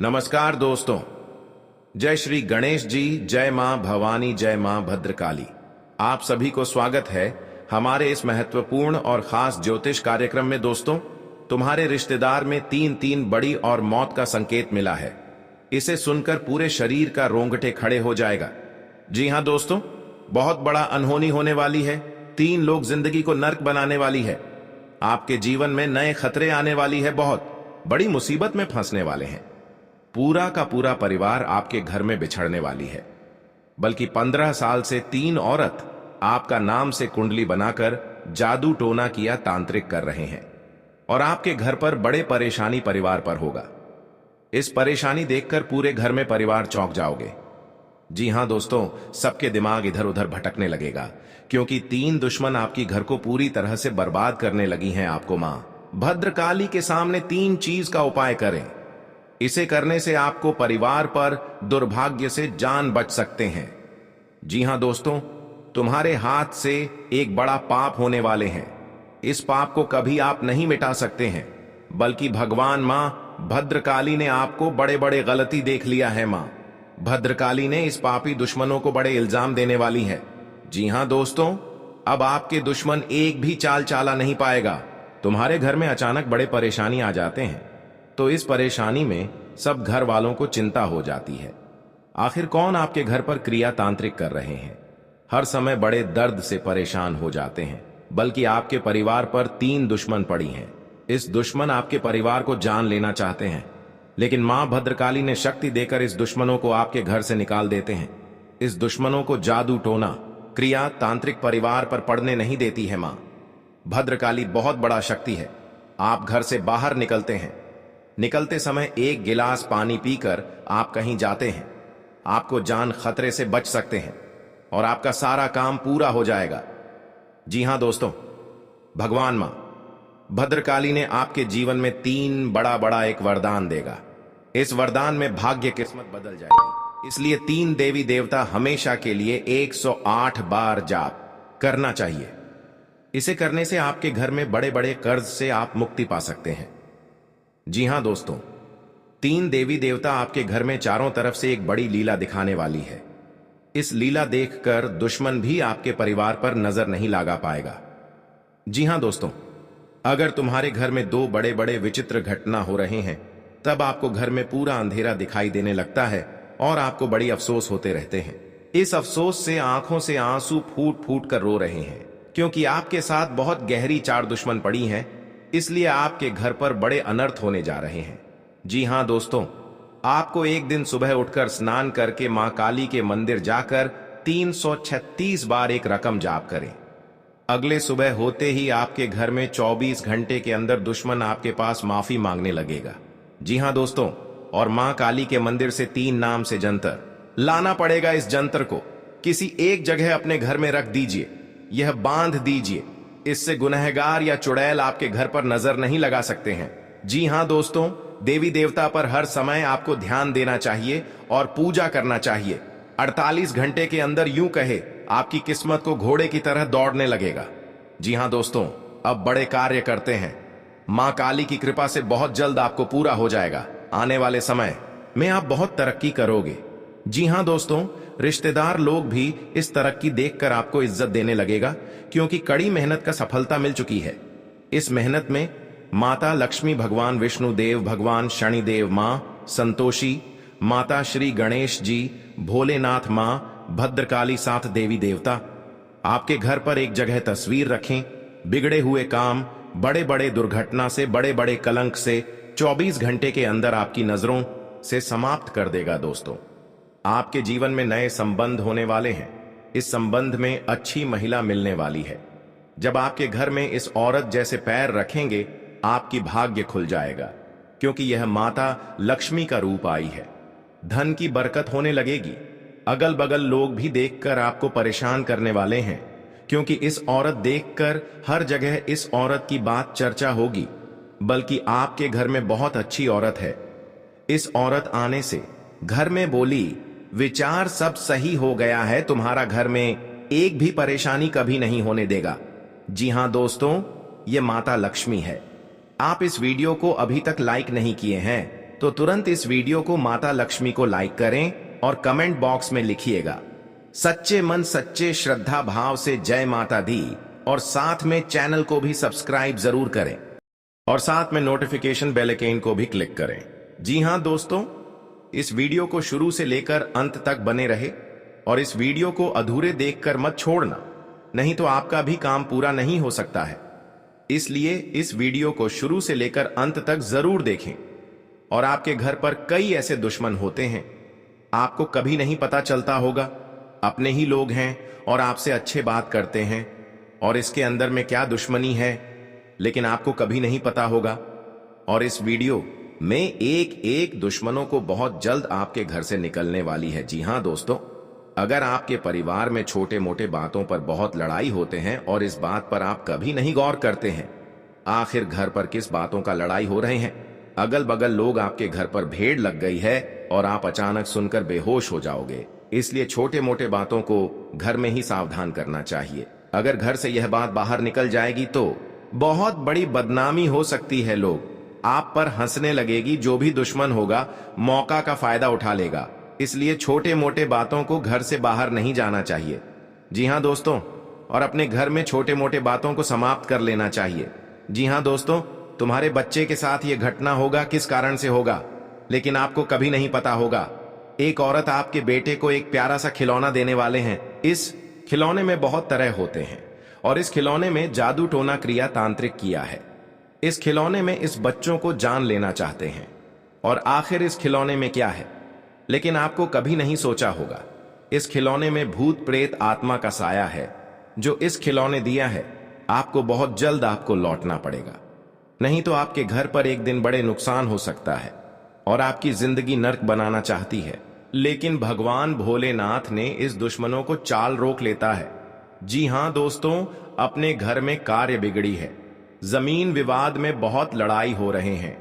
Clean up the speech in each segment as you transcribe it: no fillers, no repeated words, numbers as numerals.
नमस्कार दोस्तों। जय श्री गणेश जी, जय मां भवानी, जय मां भद्रकाली। आप सभी को स्वागत है हमारे इस महत्वपूर्ण और खास ज्योतिष कार्यक्रम में। दोस्तों, तुम्हारे रिश्तेदार में 3-3 बड़ी और मौत का संकेत मिला है। इसे सुनकर पूरे शरीर का रोंगटे खड़े हो जाएगा। जी हां दोस्तों, बहुत बड़ा अनहोनी होने वाली है। 3 लोग जिंदगी को नर्क बनाने वाली है। आपके जीवन में नए खतरे आने वाली है। बहुत बड़ी मुसीबत में फंसने वाले हैं। पूरा का पूरा परिवार आपके घर में बिछड़ने वाली है। बल्कि 15 साल से 3 औरत आपका नाम से कुंडली बनाकर जादू टोना किया तांत्रिक कर रहे हैं और आपके घर पर बड़े परेशानी परिवार पर होगा। इस परेशानी देखकर पूरे घर में परिवार चौंक जाओगे। जी हां दोस्तों, सबके दिमाग इधर उधर भटकने लगेगा क्योंकि 3 दुश्मन आपकी घर को पूरी तरह से बर्बाद करने लगी हैं। आपको मां भद्रकाली के सामने 3 चीज का उपाय करें। इसे करने से आपको परिवार पर दुर्भाग्य से जान बच सकते हैं। जी हां दोस्तों, तुम्हारे हाथ से एक बड़ा पाप होने वाले हैं। इस पाप को कभी आप नहीं मिटा सकते हैं, बल्कि भगवान मां भद्रकाली ने आपको बड़े बड़े गलती देख लिया है। मां भद्रकाली ने इस पापी दुश्मनों को बड़े इल्जाम देने वाली है। जी हां दोस्तों, अब आपके दुश्मन एक भी चाल चाला नहीं पाएगा। तुम्हारे घर में अचानक बड़े परेशानी आ जाते हैं तो इस परेशानी में सब घर वालों को चिंता हो जाती है। आखिर कौन आपके घर पर क्रिया तांत्रिक कर रहे हैं। हर समय बड़े दर्द से परेशान हो जाते हैं, बल्कि आपके परिवार पर 3 दुश्मन पड़ी हैं। इस दुश्मन आपके परिवार को जान लेना चाहते हैं, लेकिन मां भद्रकाली ने शक्ति देकर इस दुश्मनों को आपके घर से निकाल देते हैं। इस दुश्मनों को जादू टोना क्रिया तांत्रिक परिवार पर पड़ने नहीं देती है। मां भद्रकाली बहुत बड़ा शक्ति है। आप घर से बाहर निकलते हैं, निकलते समय 1 गिलास पानी पीकर आप कहीं जाते हैं। आपको जान खतरे से बच सकते हैं और आपका सारा काम पूरा हो जाएगा। जी हां दोस्तों, भगवान मां भद्रकाली ने आपके जीवन में 3 बड़ा एक वरदान देगा। इस वरदान में भाग्य किस्मत बदल जाएगी। इसलिए 3 देवी देवता हमेशा के लिए 108 बार जाप करना चाहिए। इसे करने से आपके घर में बड़े बड़े कर्ज से आप मुक्ति पा सकते हैं। जी हां दोस्तों, 3 देवी देवता आपके घर में चारों तरफ से एक बड़ी लीला दिखाने वाली है। इस लीला देखकर दुश्मन भी आपके परिवार पर नजर नहीं लगा पाएगा। जी हां दोस्तों, अगर तुम्हारे घर में 2 बड़े बड़े विचित्र घटना हो रहे हैं, तब आपको घर में पूरा अंधेरा दिखाई देने लगता है और आपको बड़ी अफसोस होते रहते हैं। इस अफसोस से आंखों से आंसू फूट फूट कर रो रहे हैं, क्योंकि आपके साथ बहुत गहरी 4 दुश्मन पड़ी हैं। इसलिए आपके घर पर बड़े अनर्थ होने जा रहे हैं। जी हां दोस्तों, आपको एक दिन सुबह उठकर स्नान करके मां काली के मंदिर जाकर 336 बार एक रकम जाप करें। अगले सुबह होते ही आपके घर में 24 घंटे के अंदर दुश्मन आपके पास माफी मांगने लगेगा। जी हां दोस्तों, और मां काली के मंदिर से 3 नाम से जंतर लाना पड़ेगा। इस जंतर को किसी एक जगह अपने घर में रख दीजिए, यह बांध दीजिए। इससे गुनहगार या चुड़ैल आपके घर पर नजर नहीं लगा सकते हैं। जी हां दोस्तों, देवी देवता पर हर समय आपको ध्यान देना चाहिए और पूजा करना चाहिए। 48 घंटे के अंदर यूं कहे आपकी किस्मत को घोड़े की तरह दौड़ने लगेगा। जी हां दोस्तों, अब बड़े कार्य करते हैं। मां काली की कृपा से बहुत जल्द आपको पूरा हो जाएगा। आने वाले समय में आप बहुत तरक्की करोगे। जी हां दोस्तों, रिश्तेदार लोग भी इस तरक्की देखकर आपको इज्जत देने लगेगा, क्योंकि कड़ी मेहनत का सफलता मिल चुकी है। इस मेहनत में माता लक्ष्मी, भगवान विष्णु देव, भगवान शनिदेव, मां संतोषी, माता श्री गणेश जी, भोलेनाथ, मां भद्रकाली, 7 देवी देवता आपके घर पर एक जगह तस्वीर रखें। बिगड़े हुए काम, बड़े बड़े दुर्घटना से, बड़े बड़े कलंक से 24 घंटे के अंदर आपकी नजरों से समाप्त कर देगा। दोस्तों, आपके जीवन में नए संबंध होने वाले हैं। इस संबंध में अच्छी महिला मिलने वाली है। जब आपके घर में इस औरत जैसे पैर रखेंगे, आपकी भाग्य खुल जाएगा, क्योंकि यह माता लक्ष्मी का रूप आई है। धन की बरकत होने लगेगी। अगल बगल लोग भी देखकर आपको परेशान करने वाले हैं, क्योंकि इस औरत देखकर हर जगह इस औरत की बात चर्चा होगी। बल्कि आपके घर में बहुत अच्छी औरत है। इस औरत आने से घर में बोली विचार सब सही हो गया है। तुम्हारा घर में एक भी परेशानी कभी नहीं होने देगा। जी हां दोस्तों, ये माता लक्ष्मी है। आप इस वीडियो को अभी तक लाइक नहीं किए हैं तो तुरंत इस वीडियो को माता लक्ष्मी को लाइक करें और कमेंट बॉक्स में लिखिएगा सच्चे मन सच्चे श्रद्धा भाव से जय माता दी, और साथ में चैनल को भी सब्सक्राइब जरूर करें और साथ में नोटिफिकेशन बेल आइकन को भी क्लिक करें। जी हां दोस्तों, इस वीडियो को शुरू से लेकर अंत तक बने रहे और इस वीडियो को अधूरे देखकर मत छोड़ना, नहीं तो आपका भी काम पूरा नहीं हो सकता है। इसलिए इस वीडियो को शुरू से लेकर अंत तक जरूर देखें। और आपके घर पर कई ऐसे दुश्मन होते हैं, आपको कभी नहीं पता चलता होगा, अपने ही लोग हैं और आपसे अच्छे बात करते हैं और इसके अंदर में क्या दुश्मनी है लेकिन आपको कभी नहीं पता होगा। और इस वीडियो में एक एक दुश्मनों को बहुत जल्द आपके घर से निकलने वाली है। जी हां दोस्तों, अगर आपके परिवार में छोटे मोटे बातों पर बहुत लड़ाई होते हैं और इस बात पर आप कभी नहीं गौर करते हैं आखिर घर पर किस बातों का लड़ाई हो रहे हैं, अगल बगल लोग आपके घर पर भीड़ लग गई है और आप अचानक सुनकर बेहोश हो जाओगे। इसलिए छोटे मोटे बातों को घर में ही सावधान करना चाहिए। अगर घर से यह बात बाहर निकल जाएगी तो बहुत बड़ी बदनामी हो सकती है, लोग आप पर हंसने लगेगी। जो भी दुश्मन होगा मौका का फायदा उठा लेगा। इसलिए छोटे मोटे बातों को घर से बाहर नहीं जाना चाहिए। जी हां दोस्तों, और अपने घर में छोटे मोटे बातों को समाप्त कर लेना चाहिए। जी हां दोस्तों, तुम्हारे बच्चे के साथ यह घटना होगा, किस कारण से होगा लेकिन आपको कभी नहीं पता होगा। एक औरत आपके बेटे को एक प्यारा सा खिलौना देने वाले हैं। इस खिलौने में बहुत तरह होते हैं और इस खिलौने में जादू टोना क्रिया तांत्रिक किया है। इस खिलौने में इस बच्चों को जान लेना चाहते हैं और आखिर इस खिलौने में क्या है, लेकिन आपको कभी नहीं सोचा होगा इस खिलौने में भूत प्रेत आत्मा का साया है। जो इस खिलौने दिया है आपको बहुत जल्द आपको लौटना पड़ेगा, नहीं तो आपके घर पर एक दिन बड़े नुकसान हो सकता है और आपकी जिंदगी नर्क बनाना चाहती है। लेकिन भगवान भोलेनाथ ने इस दुश्मनों को चाल रोक लेता है। जी हां दोस्तों, अपने घर में कार्य बिगड़ी है, जमीन विवाद में बहुत लड़ाई हो रहे हैं।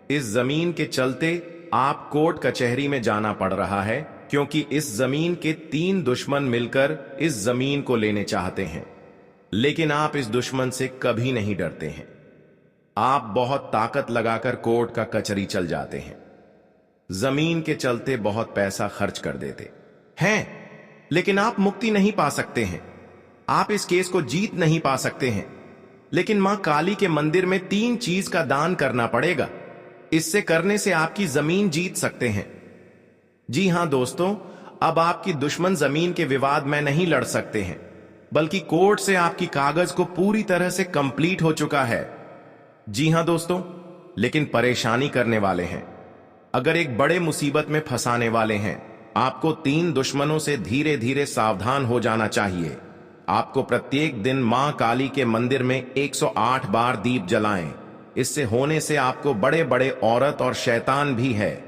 इस जमीन के चलते आप कोर्ट कचहरी में जाना पड़ रहा है क्योंकि इस जमीन के 3 दुश्मन मिलकर इस जमीन को लेने चाहते हैं। लेकिन आप इस दुश्मन से कभी नहीं डरते हैं। आप बहुत ताकत लगाकर कोर्ट का कचहरी चल जाते हैं, जमीन के चलते बहुत पैसा खर्च कर देते हैं, लेकिन आप मुक्ति नहीं पा सकते हैं। आप इस केस को जीत नहीं पा सकते हैं, लेकिन मां काली के मंदिर में 3 चीज का दान करना पड़ेगा। इससे करने से आपकी जमीन जीत सकते हैं। जी हां दोस्तों, अब आपकी दुश्मन जमीन के विवाद में नहीं लड़ सकते हैं, बल्कि कोर्ट से आपकी कागज को पूरी तरह से कंप्लीट हो चुका है। जी हां दोस्तों, लेकिन परेशानी करने वाले हैं, अगर एक बड़े मुसीबत में फंसाने वाले हैं। आपको 3 दुश्मनों से धीरे धीरे सावधान हो जाना चाहिए। आपको प्रत्येक दिन मां काली के मंदिर में 108 बार दीप जलाएं। इससे होने से आपको बड़े बड़े औरत और शैतान भी है,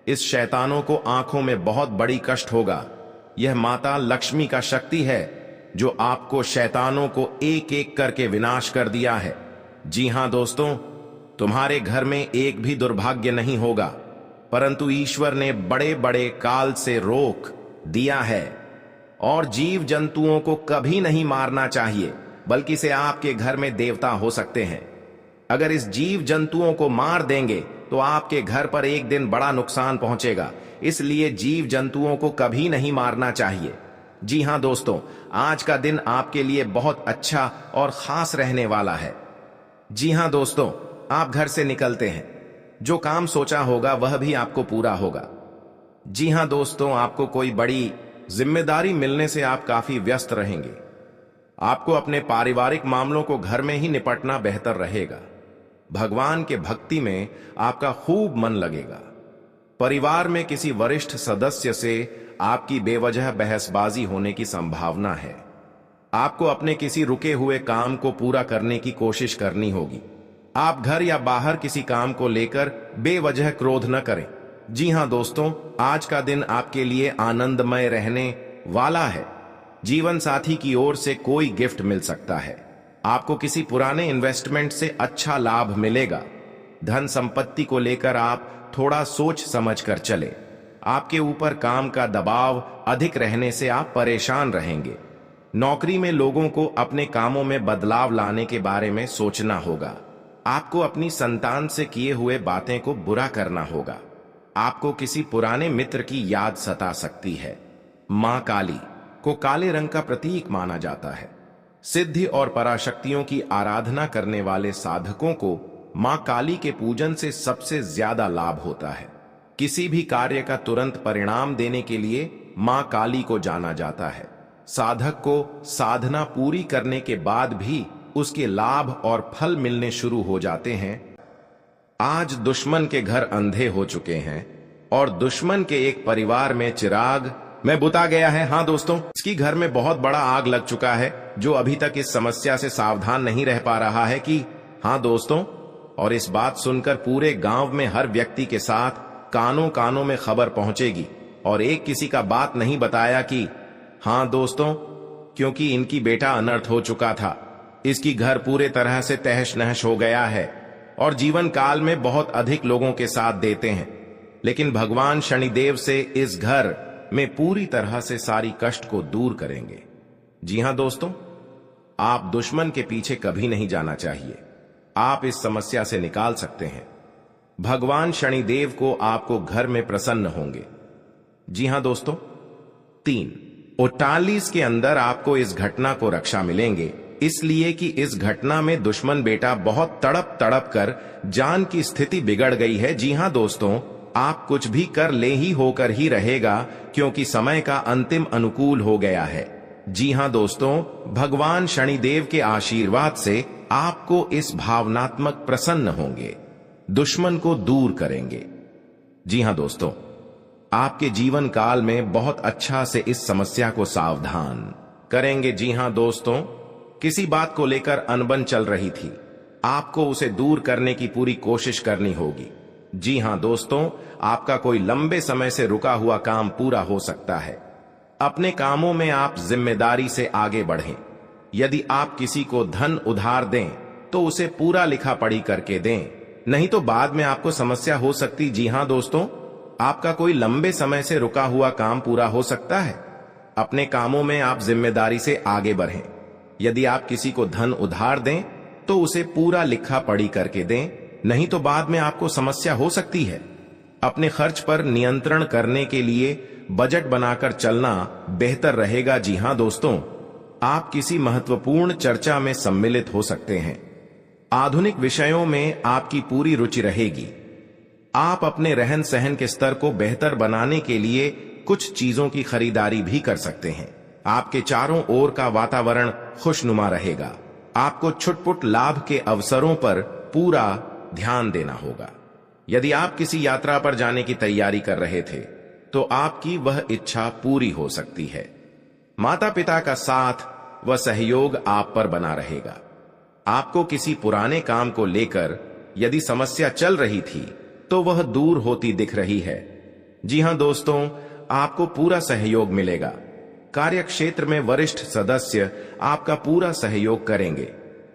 इस शैतानों को आंखों में बहुत बड़ी कष्ट होगा। यह माता लक्ष्मी का शक्ति है जो आपको शैतानों को एक एक करके विनाश कर दिया है। जी हां दोस्तों, तुम्हारे घर में एक भी दुर्भाग्य नहीं होगा, परंतु ईश्वर ने बड़े बड़े काल से रोक दिया है। और जीव जंतुओं को कभी नहीं मारना चाहिए, बल्कि से आपके घर में देवता हो सकते हैं। अगर इस जीव जंतुओं को मार देंगे तो आपके घर पर एक दिन बड़ा नुकसान पहुंचेगा। इसलिए जीव जंतुओं को कभी नहीं मारना चाहिए। जी हां दोस्तों, आज का दिन आपके लिए बहुत अच्छा और खास रहने वाला है। जी हां दोस्तों, आप घर से निकलते हैं, जो काम सोचा होगा वह भी आपको पूरा होगा। जी हां दोस्तों, आपको कोई बड़ी जिम्मेदारी मिलने से आप काफी व्यस्त रहेंगे। आपको अपने पारिवारिक मामलों को घर में ही निपटना बेहतर रहेगा। भगवान के भक्ति में आपका खूब मन लगेगा। परिवार में किसी वरिष्ठ सदस्य से आपकी बेवजह बहसबाजी होने की संभावना है। आपको अपने किसी रुके हुए काम को पूरा करने की कोशिश करनी होगी। आप घर या बाहर किसी काम को लेकर बेवजह क्रोध न करें। जी हां दोस्तों, आज का दिन आपके लिए आनंदमय रहने वाला है। जीवन साथी की ओर से कोई गिफ्ट मिल सकता है। आपको किसी पुराने इन्वेस्टमेंट से अच्छा लाभ मिलेगा। धन संपत्ति को लेकर आप थोड़ा सोच समझ कर चले। आपके ऊपर काम का दबाव अधिक रहने से आप परेशान रहेंगे। नौकरी में लोगों को अपने कामों में बदलाव लाने के बारे में सोचना होगा। आपको अपनी संतान से किए हुए बातें को बुरा करना होगा। आपको किसी पुराने मित्र की याद सता सकती है। मां काली को काले रंग का प्रतीक माना जाता है। सिद्धि और पराशक्तियों की आराधना करने वाले साधकों को मां काली के पूजन से सबसे ज्यादा लाभ होता है। किसी भी कार्य का तुरंत परिणाम देने के लिए मां काली को जाना जाता है। साधक को साधना पूरी करने के बाद भी उसके लाभ और फल मिलने शुरू हो जाते हैं। आज दुश्मन के घर अंधे हो चुके हैं और दुश्मन के एक परिवार में चिराग में बुता गया है। हाँ दोस्तों, इसकी घर में बहुत बड़ा आग लग चुका है, जो अभी तक इस समस्या से सावधान नहीं रह पा रहा है कि हाँ दोस्तों, और इस बात सुनकर पूरे गांव में हर व्यक्ति के साथ कानों कानों में खबर पहुंचेगी और एक किसी का बात नहीं बताया कि हाँ दोस्तों, क्योंकि इनकी बेटा अनर्थ हो चुका था। इसकी घर पूरे तरह से तहस नहस हो गया है और जीवन काल में बहुत अधिक लोगों के साथ देते हैं, लेकिन भगवान शनिदेव से इस घर में पूरी तरह से सारी कष्ट को दूर करेंगे। जी हां दोस्तों, आप दुश्मन के पीछे कभी नहीं जाना चाहिए। आप इस समस्या से निकाल सकते हैं। भगवान शनिदेव को आपको घर में प्रसन्न होंगे। जी हां दोस्तों, 3:48 के अंदर आपको इस घटना को रक्षा मिलेंगे, इसलिए कि इस घटना में दुश्मन बेटा बहुत तड़प तड़प कर जान की स्थिति बिगड़ गई है। जी हां दोस्तों, आप कुछ भी कर ले ही होकर ही रहेगा, क्योंकि समय का अंतिम अनुकूल हो गया है। जी हां दोस्तों, भगवान शनिदेव के आशीर्वाद से आपको इस भावनात्मक प्रसन्न होंगे, दुश्मन को दूर करेंगे। जी हां दोस्तों, आपके जीवन काल में बहुत अच्छा से इस समस्या को सावधान करेंगे। जी हां दोस्तों, किसी बात को लेकर अनबन चल रही थी, आपको उसे दूर करने की पूरी कोशिश करनी होगी। जी हां दोस्तों, आपका कोई लंबे समय से रुका हुआ काम पूरा हो सकता है। अपने कामों में आप जिम्मेदारी से आगे बढ़ें। यदि आप किसी को धन उधार दें तो उसे पूरा लिखा पढ़ी करके दें, नहीं तो बाद में आपको समस्या हो सकती। जी हां दोस्तों, आपका कोई लंबे समय से रुका हुआ काम पूरा हो सकता है। अपने कामों में आप जिम्मेदारी से आगे बढ़ें। यदि आप किसी को धन उधार दें तो उसे पूरा लिखा पढ़ी करके दें, नहीं तो बाद में आपको समस्या हो सकती है। अपने खर्च पर नियंत्रण करने के लिए बजट बनाकर चलना बेहतर रहेगा। जी हां दोस्तों, आप किसी महत्वपूर्ण चर्चा में सम्मिलित हो सकते हैं। आधुनिक विषयों में आपकी पूरी रुचि रहेगी। आप अपने रहन सहन के स्तर को बेहतर बनाने के लिए कुछ चीजों की खरीदारी भी कर सकते हैं। आपके चारों ओर का वातावरण खुशनुमा रहेगा। आपको छुटपुट लाभ के अवसरों पर पूरा ध्यान देना होगा। यदि आप किसी यात्रा पर जाने की तैयारी कर रहे थे तो आपकी वह इच्छा पूरी हो सकती है। माता पिता का साथ व सहयोग आप पर बना रहेगा। आपको किसी पुराने काम को लेकर यदि समस्या चल रही थी तो वह दूर होती दिख रही है। जी हां दोस्तों, आपको पूरा सहयोग मिलेगा। कार्य क्षेत्र में वरिष्ठ सदस्य आपका पूरा सहयोग करेंगे।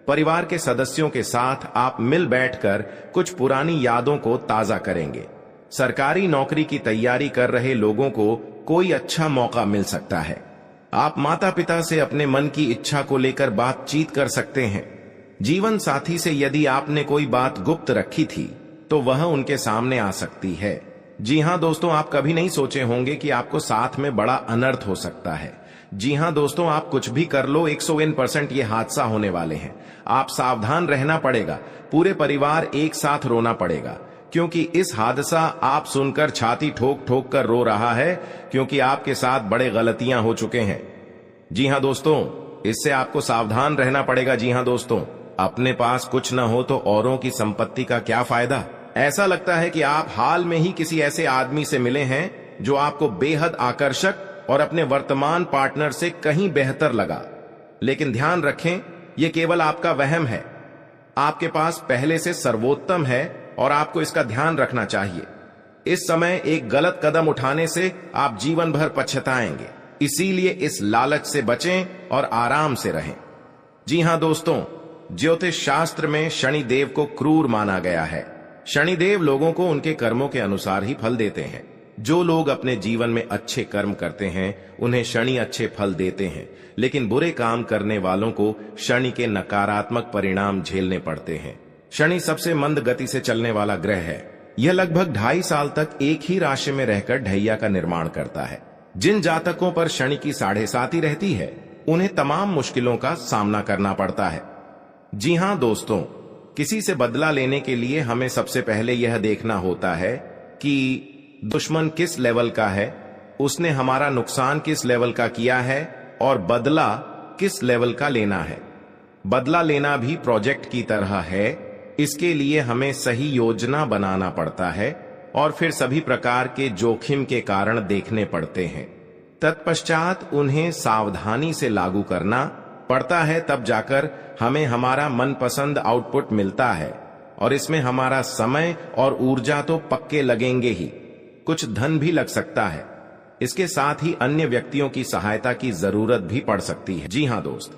परिवार के सदस्यों के साथ आप मिल बैठकर कुछ पुरानी यादों को ताजा करेंगे। सरकारी नौकरी की तैयारी कर रहे लोगों को कोई अच्छा मौका मिल सकता है। आप माता पिता से अपने मन की इच्छा को लेकर बातचीत कर सकते हैं। जीवन साथी से यदि आपने कोई बात गुप्त रखी थी तो वह उनके सामने आ सकती है। जी हां दोस्तों, आप कभी नहीं सोचे होंगे कि आपको साथ में बड़ा अनर्थ हो सकता है। जी हां दोस्तों, आप कुछ भी कर लो, 101% ये हादसा होने वाले हैं। आप सावधान रहना पड़ेगा। पूरे परिवार एक साथ रोना पड़ेगा, क्योंकि इस हादसा आप सुनकर छाती ठोक ठोक कर रो रहा है, क्योंकि आपके साथ बड़े गलतियां हो चुके हैं। जी हां दोस्तों, इससे आपको सावधान रहना पड़ेगा। जी हां दोस्तों, अपने पास कुछ न हो तो औरों की संपत्ति का क्या फायदा। ऐसा लगता है कि आप हाल में ही किसी ऐसे आदमी से मिले हैं जो आपको बेहद आकर्षक और अपने वर्तमान पार्टनर से कहीं बेहतर लगा, लेकिन ध्यान रखें, यह केवल आपका वहम है। आपके पास पहले से सर्वोत्तम है और आपको इसका ध्यान रखना चाहिए। इस समय एक गलत कदम उठाने से आप जीवन भर पछताएंगे, इसीलिए इस लालच से बचें और आराम से रहें। जी हां दोस्तों, ज्योतिष शास्त्र में शनिदेव को क्रूर माना गया है। शनिदेव लोगों को उनके कर्मों के अनुसार ही फल देते हैं। जो लोग अपने जीवन में अच्छे कर्म करते हैं उन्हें शनि अच्छे फल देते हैं, लेकिन बुरे काम करने वालों को शनि के नकारात्मक परिणाम झेलने पड़ते हैं। शनि सबसे मंद गति से चलने वाला ग्रह है। यह लगभग 2.5 साल तक एक ही राशि में रहकर ढैया का निर्माण करता है। जिन जातकों पर शनि की 7.5 रहती है, उन्हें तमाम मुश्किलों का सामना करना पड़ता है। जी हां दोस्तों, किसी से बदला लेने के लिए हमें सबसे पहले यह देखना होता है कि दुश्मन किस लेवल का है, उसने हमारा नुकसान किस लेवल का किया है और बदला किस लेवल का लेना है। बदला लेना भी प्रोजेक्ट की तरह है। इसके लिए हमें सही योजना बनाना पड़ता है और फिर सभी प्रकार के जोखिम के कारण देखने पड़ते हैं। तत्पश्चात उन्हें सावधानी से लागू करना पड़ता है, तब जाकर हमें हमारा मनपसंद आउटपुट मिलता है। और इसमें हमारा समय और ऊर्जा तो पक्के लगेंगे ही, कुछ धन भी लग सकता है। इसके साथ ही अन्य व्यक्तियों की सहायता की जरूरत भी पड़ सकती है। जी हां दोस्त,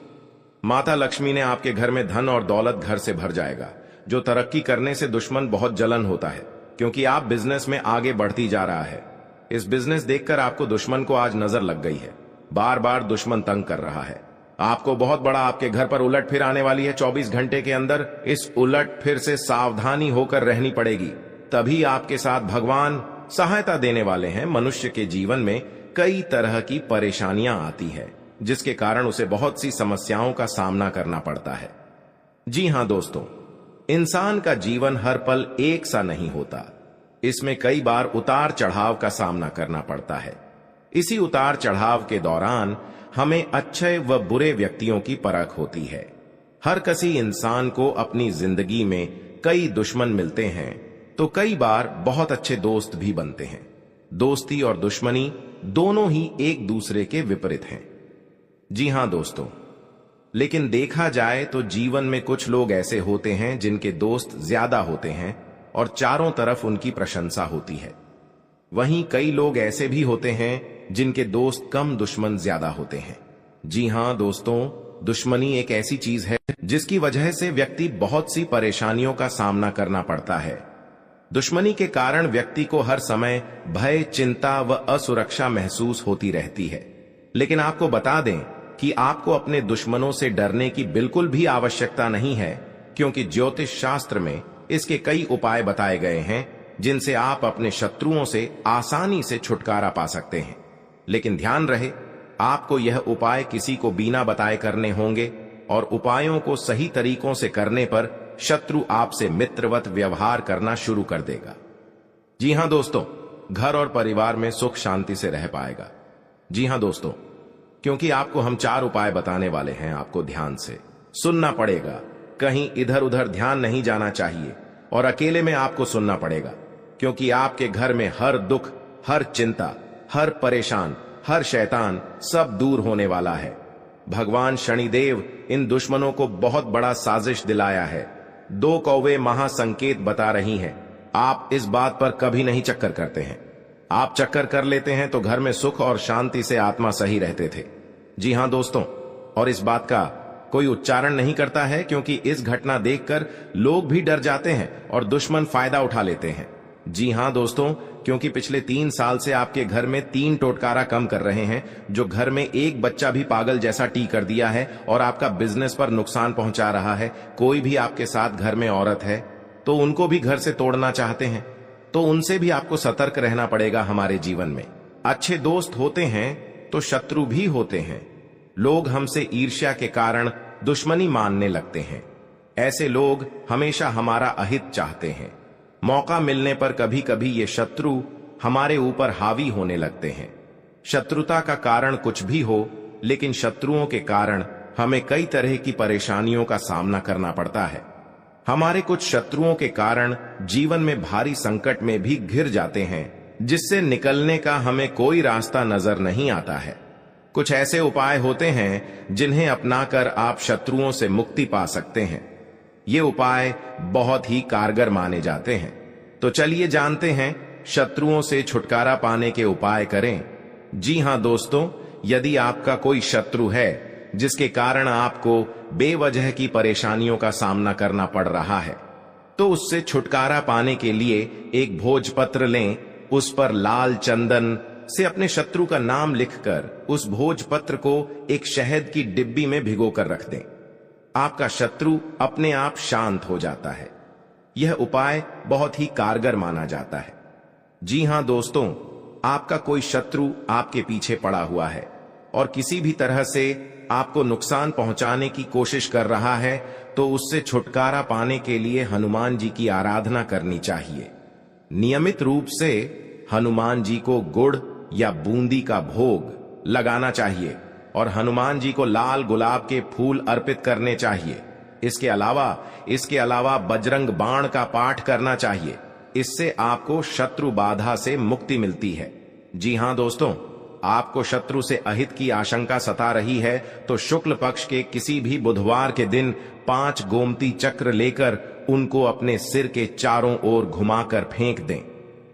माता लक्ष्मी ने आपके घर में धन और दौलत घर से भर जाएगा। जो तरक्की करने से दुश्मन बहुत जलन होता है, क्योंकि आप बिजनेस में आगे बढ़ती जा रहा है। इस बिजनेस देखकर आपको दुश्मन को आज नजर लग गई है। बार बार दुश्मन तंग कर रहा है आपको। बहुत बड़ा आपके घर पर उलट फिर आने वाली है 24 घंटे के अंदर। इस उलट फिर से सावधानी होकर रहनी पड़ेगी, तभी आपके साथ भगवान सहायता देने वाले हैं। मनुष्य के जीवन में कई तरह की परेशानियां आती है, जिसके कारण उसे बहुत सी समस्याओं का सामना करना पड़ता है। जी हां दोस्तों, इंसान का जीवन हर पल एक सा नहीं होता। इसमें कई बार उतार चढ़ाव का सामना करना पड़ता है। इसी उतार चढ़ाव के दौरान हमें अच्छे व बुरे व्यक्तियों की परख होती है। हर किसी इंसान को अपनी जिंदगी में कई दुश्मन मिलते हैं, तो कई बार बहुत अच्छे दोस्त भी बनते हैं। दोस्ती और दुश्मनी दोनों ही एक दूसरे के विपरीत हैं। जी हां दोस्तों, लेकिन देखा जाए तो जीवन में कुछ लोग ऐसे होते हैं जिनके दोस्त ज्यादा होते हैं और चारों तरफ उनकी प्रशंसा होती है। वहीं कई लोग ऐसे भी होते हैं जिनके दोस्त कम, दुश्मन ज्यादा होते हैं। जी हां दोस्तों, दुश्मनी एक ऐसी चीज है जिसकी वजह से व्यक्ति बहुत सी परेशानियों का सामना करना पड़ता है। दुश्मनी के कारण व्यक्ति को हर समय भय, चिंता व असुरक्षा महसूस होती रहती है। लेकिन आपको बता दें कि आपको अपने दुश्मनों से डरने की बिल्कुल भी आवश्यकता नहीं है, क्योंकि ज्योतिष शास्त्र में इसके कई उपाय बताए गए हैं जिनसे आप अपने शत्रुओं से आसानी से छुटकारा पा सकते हैं। लेकिन ध्यान रहे, आपको यह उपाय किसी को बिना बताए करने होंगे और उपायों को सही तरीकों से करने पर शत्रु आपसे मित्रवत व्यवहार करना शुरू कर देगा। जी हां दोस्तों, घर और परिवार में सुख शांति से रह पाएगा। जी हां दोस्तों, क्योंकि आपको हम 4 उपाय बताने वाले हैं, आपको ध्यान से सुनना पड़ेगा। कहीं इधर उधर ध्यान नहीं जाना चाहिए और अकेले में आपको सुनना पड़ेगा, क्योंकि आपके घर में हर दुख, हर चिंता, हर परेशान, हर शैतान सब दूर होने वाला है। भगवान शनिदेव इन दुश्मनों को बहुत बड़ा साजिश दिलाया है। 2 कौवे महासंकेत बता रही हैं। आप इस बात पर कभी नहीं चक्कर करते हैं। आप चक्कर कर लेते हैं तो घर में सुख और शांति से आत्मा सही रहते थे। जी हां दोस्तों, और इस बात का कोई उच्चारण नहीं करता है, क्योंकि इस घटना देखकर लोग भी डर जाते हैं और दुश्मन फायदा उठा लेते हैं। जी हां दोस्तों, क्योंकि पिछले 3 साल से आपके घर में 3 टोटकारा कम कर रहे हैं, जो घर में एक बच्चा भी पागल जैसा टी कर दिया है और आपका बिजनेस पर नुकसान पहुंचा रहा है। कोई भी आपके साथ घर में औरत है तो उनको भी घर से तोड़ना चाहते हैं, तो उनसे भी आपको सतर्क रहना पड़ेगा। हमारे जीवन में अच्छे दोस्त होते हैं तो शत्रु भी होते हैं। लोग हमसे ईर्ष्या के कारण दुश्मनी मानने लगते हैं। ऐसे लोग हमेशा हमारा अहित चाहते हैं। मौका मिलने पर कभी कभी ये शत्रु हमारे ऊपर हावी होने लगते हैं। शत्रुता का कारण कुछ भी हो, लेकिन शत्रुओं के कारण हमें कई तरह की परेशानियों का सामना करना पड़ता है। हमारे कुछ शत्रुओं के कारण जीवन में भारी संकट में भी घिर जाते हैं, जिससे निकलने का हमें कोई रास्ता नजर नहीं आता है। कुछ ऐसे उपाय होते हैं जिन्हें अपनाकर आप शत्रुओं से मुक्ति पा सकते हैं। ये उपाय बहुत ही कारगर माने जाते हैं। तो चलिए जानते हैं शत्रुओं से छुटकारा पाने के उपाय करें। जी हां दोस्तों, यदि आपका कोई शत्रु है जिसके कारण आपको बेवजह की परेशानियों का सामना करना पड़ रहा है, तो उससे छुटकारा पाने के लिए एक भोजपत्र लें। उस पर लाल चंदन से अपने शत्रु का नाम लिखकर उस भोजपत्र को एक शहद की डिब्बी में भिगोकर रख दें। आपका शत्रु अपने आप शांत हो जाता है। यह उपाय बहुत ही कारगर माना जाता है। जी हां दोस्तों, आपका कोई शत्रु आपके पीछे पड़ा हुआ है और किसी भी तरह से आपको नुकसान पहुंचाने की कोशिश कर रहा है, तो उससे छुटकारा पाने के लिए हनुमान जी की आराधना करनी चाहिए। नियमित रूप से हनुमान जी को गुड़ या बूंदी का भोग लगाना चाहिए और हनुमान जी को लाल गुलाब के फूल अर्पित करने चाहिए। इसके अलावा बजरंग बाण का पाठ करना चाहिए। इससे आपको शत्रु बाधा से मुक्ति मिलती है। जी हां दोस्तों, आपको शत्रु से अहित की आशंका सता रही है तो शुक्ल पक्ष के किसी भी बुधवार के दिन 5 गोमती चक्र लेकर उनको अपने सिर के चारों ओर घुमाकर फेंक दें।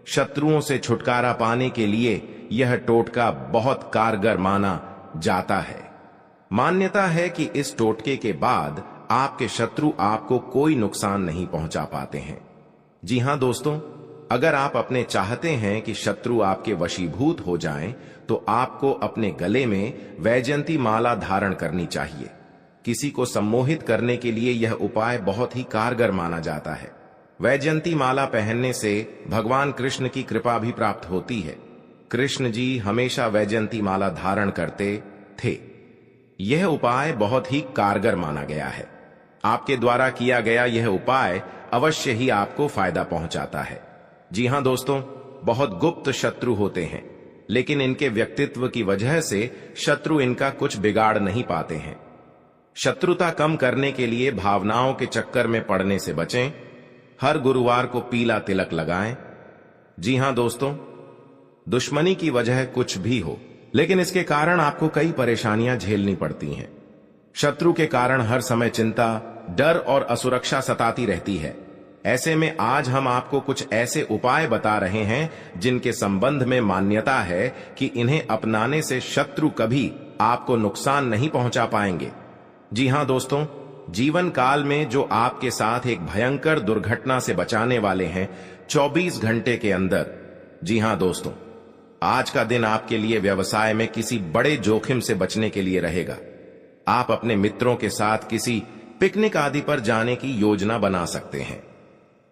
शत्रुओं से छुटकारा पाने के लिए यह टोटका बहुत कारगर माना जाता है। मान्यता है कि इस टोटके के बाद आपके शत्रु आपको कोई नुकसान नहीं पहुंचा पाते हैं। जी हां दोस्तों, अगर आप अपने चाहते हैं कि शत्रु आपके वशीभूत हो जाएं, तो आपको अपने गले में वैजयंती माला धारण करनी चाहिए। किसी को सम्मोहित करने के लिए यह उपाय बहुत ही कारगर माना जाता है। वैजयंती माला पहनने से भगवान कृष्ण की कृपा भी प्राप्त होती है। कृष्ण जी हमेशा वैजयंती माला धारण करते थे। यह उपाय बहुत ही कारगर माना गया है। आपके द्वारा किया गया यह उपाय अवश्य ही आपको फायदा पहुंचाता है। जी हां दोस्तों, बहुत गुप्त शत्रु होते हैं, लेकिन इनके व्यक्तित्व की वजह से शत्रु इनका कुछ बिगाड़ नहीं पाते हैं। शत्रुता कम करने के लिए भावनाओं के चक्कर में पड़ने से बचें। हर गुरुवार को पीला तिलक लगाएं। जी हां दोस्तों, दुश्मनी की वजह कुछ भी हो, लेकिन इसके कारण आपको कई परेशानियां झेलनी पड़ती हैं। शत्रु के कारण हर समय चिंता, डर और असुरक्षा सताती रहती है। ऐसे में आज हम आपको कुछ ऐसे उपाय बता रहे हैं जिनके संबंध में मान्यता है कि इन्हें अपनाने से शत्रु कभी आपको नुकसान नहीं पहुंचा पाएंगे। जी हां दोस्तों, जीवन काल में जो आपके साथ एक भयंकर दुर्घटना से बचाने वाले हैं 24 घंटे के अंदर। जी हां दोस्तों, आज का दिन आपके लिए व्यवसाय में किसी बड़े जोखिम से बचने के लिए रहेगा। आप अपने मित्रों के साथ किसी पिकनिक आदि पर जाने की योजना बना सकते हैं।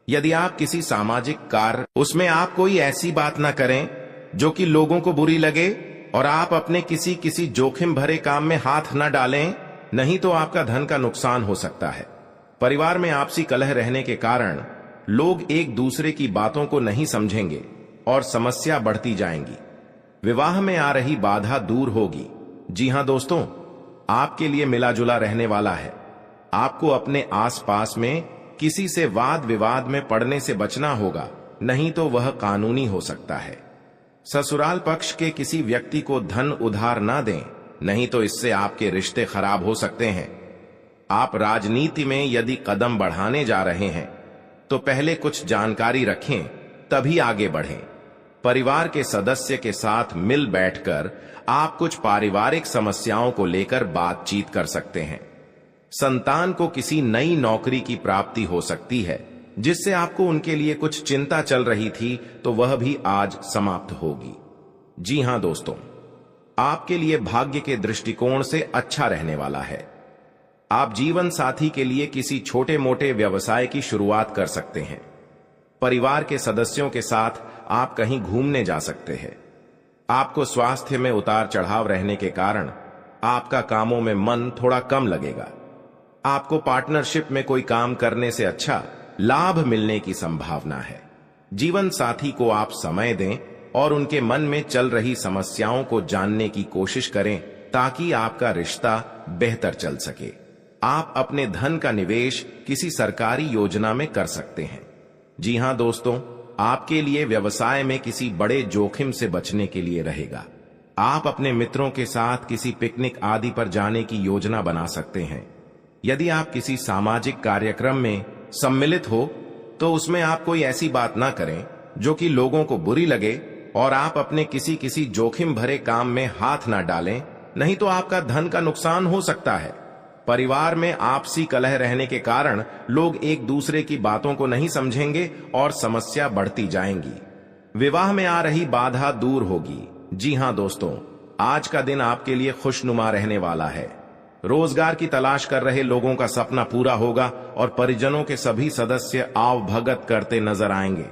यदि आप किसी सामाजिक कार्य, उसमें आप कोई ऐसी बात ना करें जो कि लोगों को बुरी लगे, और आप अपने किसी जोखिम भरे काम में हाथ न डालें, नहीं तो आपका धन का नुकसान हो सकता है। परिवार में आपसी कलह रहने के कारण लोग एक दूसरे की बातों को नहीं समझेंगे और समस्या बढ़ती जाएंगी। विवाह में आ रही बाधा दूर होगी। जी हां दोस्तों, आपके लिए मिला जुला रहने वाला है। आपको अपने आसपास में किसी से वाद विवाद में पड़ने से बचना होगा, नहीं तो वह कानूनी हो सकता है। ससुराल पक्ष के किसी व्यक्ति को धन उधार ना दें, नहीं तो इससे आपके रिश्ते खराब हो सकते हैं। आप राजनीति में यदि कदम बढ़ाने जा रहे हैं तो पहले कुछ जानकारी रखें, तभी आगे बढ़ें। परिवार के सदस्य के साथ मिल बैठकर आप कुछ पारिवारिक समस्याओं को लेकर बातचीत कर सकते हैं। संतान को किसी नई नौकरी की प्राप्ति हो सकती है, जिससे आपको उनके लिए कुछ चिंता चल रही थी, तो वह भी आज समाप्त होगी। जी हां दोस्तों, आपके लिए भाग्य के दृष्टिकोण से अच्छा रहने वाला है। आप जीवन साथी के लिए किसी छोटे मोटे व्यवसाय की शुरुआत कर सकते हैं। परिवार के सदस्यों के साथ आप कहीं घूमने जा सकते हैं। आपको स्वास्थ्य में उतार चढ़ाव रहने के कारण आपका कामों में मन थोड़ा कम लगेगा। आपको पार्टनरशिप में कोई काम करने से अच्छा लाभ मिलने की संभावना है। जीवन साथी को आप समय दें और उनके मन में चल रही समस्याओं को जानने की कोशिश करें, ताकि आपका रिश्ता बेहतर चल सके। आप अपने धन का निवेश किसी सरकारी योजना में कर सकते हैं। जी हां दोस्तों, आपके लिए व्यवसाय में किसी बड़े जोखिम से बचने के लिए रहेगा। आप अपने मित्रों के साथ किसी पिकनिक आदि पर जाने की योजना बना सकते हैं। यदि आप किसी सामाजिक कार्यक्रम में सम्मिलित हो, तो उसमें आप कोई ऐसी बात ना करें जो कि लोगों को बुरी लगे, और आप अपने किसी जोखिम भरे काम में हाथ ना डालें, नहीं तो आपका धन का नुकसान हो सकता है। परिवार में आपसी कलह रहने के कारण लोग एक दूसरे की बातों को नहीं समझेंगे और समस्या बढ़ती जाएंगी। विवाह में आ रही बाधा दूर होगी। जी हां दोस्तों, आज का दिन आपके लिए खुशनुमा रहने वाला है। रोजगार की तलाश कर रहे लोगों का सपना पूरा होगा और परिजनों के सभी सदस्य आवभगत करते नजर आएंगे।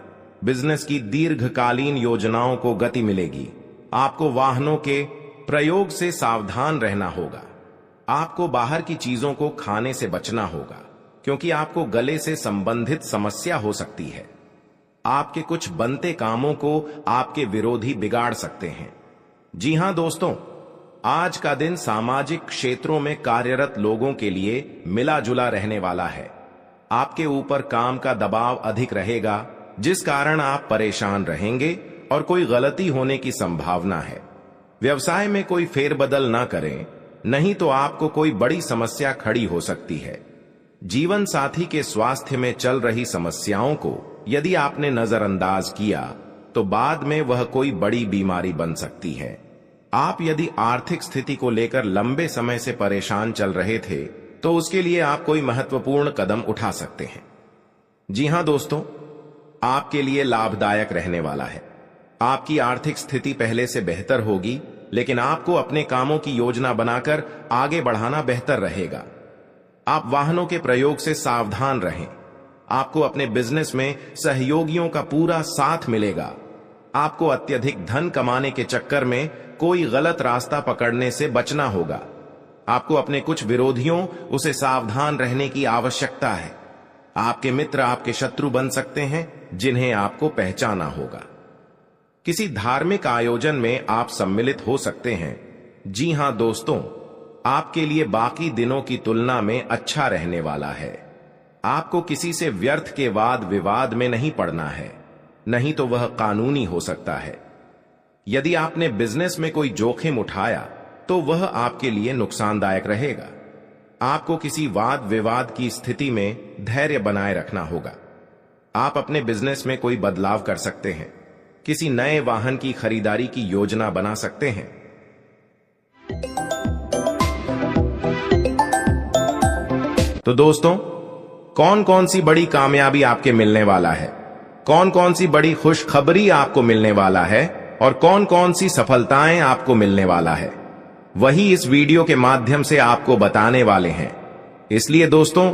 बिजनेस की दीर्घकालीन योजनाओं को गति मिलेगी। आपको वाहनों के प्रयोग से सावधान रहना होगा। आपको बाहर की चीजों को खाने से बचना होगा, क्योंकि आपको गले से संबंधित समस्या हो सकती है। आपके कुछ बनते कामों को आपके विरोधी बिगाड़ सकते हैं। जी हां दोस्तों, आज का दिन सामाजिक क्षेत्रों में कार्यरत लोगों के लिए मिला जुला रहने वाला है। आपके ऊपर काम का दबाव अधिक रहेगा, जिस कारण आप परेशान रहेंगे और कोई गलती होने की संभावना है। व्यवसाय में कोई फेरबदल ना करें, नहीं तो आपको कोई बड़ी समस्या खड़ी हो सकती है। जीवन साथी के स्वास्थ्य में चल रही समस्याओं को यदि आपने नजरअंदाज किया तो बाद में वह कोई बड़ी बीमारी बन सकती है। आप यदि आर्थिक स्थिति को लेकर लंबे समय से परेशान चल रहे थे तो उसके लिए आप कोई महत्वपूर्ण कदम उठा सकते हैं। जी हां दोस्तों, आपके लिए लाभदायक रहने वाला है। आपकी आर्थिक स्थिति पहले से बेहतर होगी, लेकिन आपको अपने कामों की योजना बनाकर आगे बढ़ाना बेहतर रहेगा। आप वाहनों के प्रयोग से सावधान रहें। आपको अपने बिजनेस में सहयोगियों का पूरा साथ मिलेगा। आपको अत्यधिक धन कमाने के चक्कर में कोई गलत रास्ता पकड़ने से बचना होगा। आपको अपने कुछ विरोधियों उसे सावधान रहने की आवश्यकता है। आपके मित्र आपके शत्रु बन सकते हैं, जिन्हें आपको पहचाना होगा। किसी धार्मिक आयोजन में आप सम्मिलित हो सकते हैं। जी हां दोस्तों, आपके लिए बाकी दिनों की तुलना में अच्छा रहने वाला है। आपको किसी से व्यर्थ के वाद विवाद में नहीं पड़ना है, नहीं तो वह कानूनी हो सकता है। यदि आपने बिजनेस में कोई जोखिम उठाया तो वह आपके लिए नुकसानदायक रहेगा। आपको किसी वाद विवाद की स्थिति में धैर्य बनाए रखना होगा। आप अपने बिजनेस में कोई बदलाव कर सकते हैं। किसी नए वाहन की खरीदारी की योजना बना सकते हैं। तो दोस्तों, कौन कौन सी बड़ी कामयाबी आपके मिलने वाला है, कौन कौन सी बड़ी खुशखबरी आपको मिलने वाला है और कौन कौन सी सफलताएं आपको मिलने वाला है, वही इस वीडियो के माध्यम से आपको बताने वाले हैं। इसलिए दोस्तों,